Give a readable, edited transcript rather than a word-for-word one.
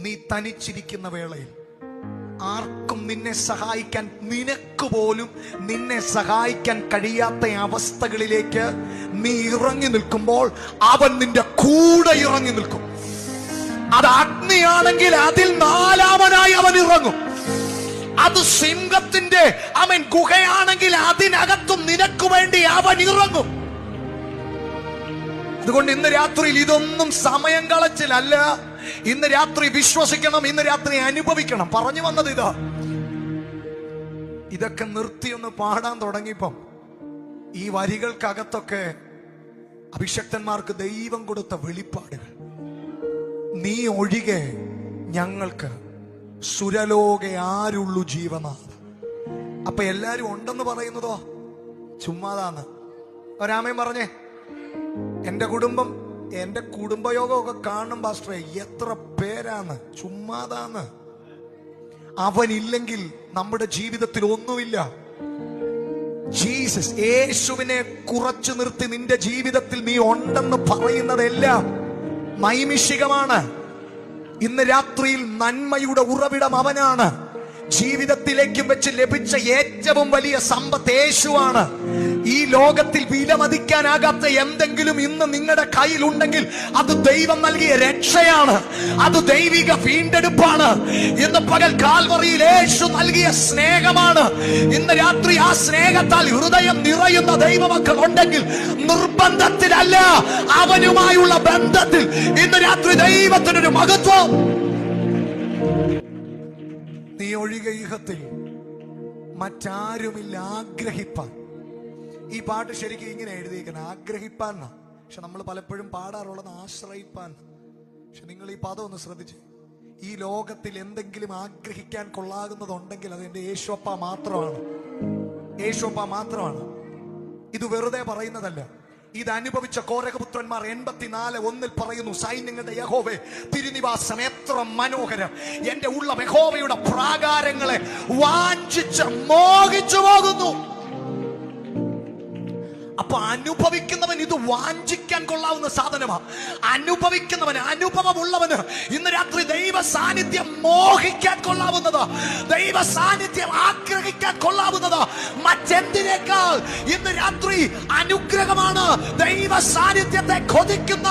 നീ തനിച്ചിരിക്കുന്ന വേളയിൽ ആർക്കും നിന്നെ സഹായിക്കാൻ, നിനക്ക് പോലും നിന്നെ സഹായിക്കാൻ കഴിയാത്ത അവസ്ഥകളിലേക്ക് നീ ഇറങ്ങി നിൽക്കുമ്പോൾ അവൻ നിന്റെ കൂടെ ഇറങ്ങി നിൽക്കും. അത് അഗ്നിയാണെങ്കിൽ അതിൽ നാലാമനായി അവൻ ഇറങ്ങും. അത് സിംഹത്തിന്റെ ഗുഹയാണെങ്കിൽ അതിനകത്തും നിനക്ക് വേണ്ടി അവൻ ഇറങ്ങും. അതുകൊണ്ട് ഇന്ന് രാത്രിയിൽ ഇതൊന്നും സമയം കളച്ചിലല്ല. ഇന്ന് രാത്രി വിശ്വസിക്കണം, ഇന്ന് രാത്രി അനുഭവിക്കണം. പറഞ്ഞു വന്നത് ഇതൊക്കെ നിർത്തിയൊന്ന് പാടാൻ തുടങ്ങിയപ്പം ഈ വരികൾക്കകത്തൊക്കെ അഭിഷക്തന്മാർക്ക് ദൈവം കൊടുത്ത വെളിപ്പാടുകൾ. നീ ഒഴികെ ഞങ്ങൾക്ക് സുരലോകെ ആരുള്ളു ജീവനാഥ. അപ്പൊ എല്ലാരും ഉണ്ടെന്ന് പറയുന്നതോ ചുമ്മാതാന്ന്. ഒരാമയും പറഞ്ഞേ, എന്റെ കുടുംബയോഗമൊക്കെ കാണും പാസ്റ്ററെ, എത്ര പേരാണ്, ചുമ്മാതാന്ന്. അവനില്ലെങ്കിൽ നമ്മുടെ ജീവിതത്തിൽ ഒന്നുമില്ല. ജീസസ്, യേശുവിനെ കുറച്ചു നിർത്തി നിന്റെ ജീവിതത്തിൽ നീ ഉണ്ടെന്ന് പറയുന്നതെല്ലാം നൈമിഷികമാണ്. ഇന്ന് രാത്രിയിൽ നന്മയുടെ ഉറവിടം അവനാണ്. ജീവിതത്തിലേക്കും വെച്ച് ലഭിച്ച ഏറ്റവും വലിയ സമ്പത്ത് യേശുവാണ്. ഈ ലോകത്തിൽ വിലമതിക്കാനാകാത്ത എന്തെങ്കിലും ഇന്ന് നിങ്ങളുടെ കയ്യിലുണ്ടെങ്കിൽ അത് ദൈവം നൽകിയ രക്ഷയാണ്, അത് ദൈവിക വീണ്ടെടുപ്പാണ്. ഇന്ന് പകൽ കാൽവറിയിൽ യേശു നൽകിയ സ്നേഹമാണ്. ഇന്ന് രാത്രി ആ സ്നേഹത്താൽ ഹൃദയം നിറയുന്ന ദൈവമക്കൾ ഉണ്ടെങ്കിൽ നിർബന്ധത്തിലല്ല, അവനുമായുള്ള ബന്ധത്തിൽ ഇന്ന് രാത്രി ദൈവത്തിനൊരു മഹത്വം. നീ ഒഴികെ ഈഹത്തിൽ മറ്റാരുമില്ല ആഗ്രഹിപ്പാൻ. ഈ പാട്ട് ശരിക്കും ഇങ്ങനെ എഴുതിയിരിക്കണം, ആഗ്രഹിപ്പാൻ. പക്ഷെ നമ്മൾ പലപ്പോഴും പാടാറുള്ളത് ആശ്രയിപ്പാൻ. പക്ഷെ നിങ്ങൾ ഈ പദം ഒന്ന് ശ്രദ്ധിച്ച്, ഈ ലോകത്തിൽ എന്തെങ്കിലും ആഗ്രഹിക്കാൻ കൊള്ളാകുന്നതുണ്ടെങ്കിൽ അത് എന്റെ യേശുപ്പ മാത്രമാണ്. യേശുപ്പ മാത്രമാണ്. ഇത് വെറുതെ പറയുന്നതല്ല. ഇത് അനുഭവിച്ച കോരകപുത്രന്മാർ 84:1 പറയുന്നു, സൈന്യങ്ങളുടെ യഹോവേ തിരുനിവാസം എത്ര മനോഹരം, എന്റെ ഉള്ള യഹോവയുടെ പ്രാകാരങ്ങളെ വാഞ്ചിച്ച് മോഹിച്ചു പോകുന്നു. അപ്പൊ അനുഭവിക്കുന്നവൻ ഇത് വാഞ്ചിക്കാൻ കൊള്ളാവുന്ന സാധനമാണ്. അനുഭവിക്കുന്നവന്, അനുഭവമുള്ളവന് ഇന്ന് രാത്രി ദൈവ സാന്നിധ്യം മോഹിക്കാൻ കൊള്ളാവുന്നത്, ദൈവ സാന്നിധ്യം ആഗ്രഹിക്കാൻ കൊള്ളാവുന്നത് മറ്റെന്തിനേക്കാൾ ഇന്ന് രാത്രി അനുഗ്രഹമാണ്. ദൈവ സാന്നിധ്യത്തെ കൊതിക്കുന്ന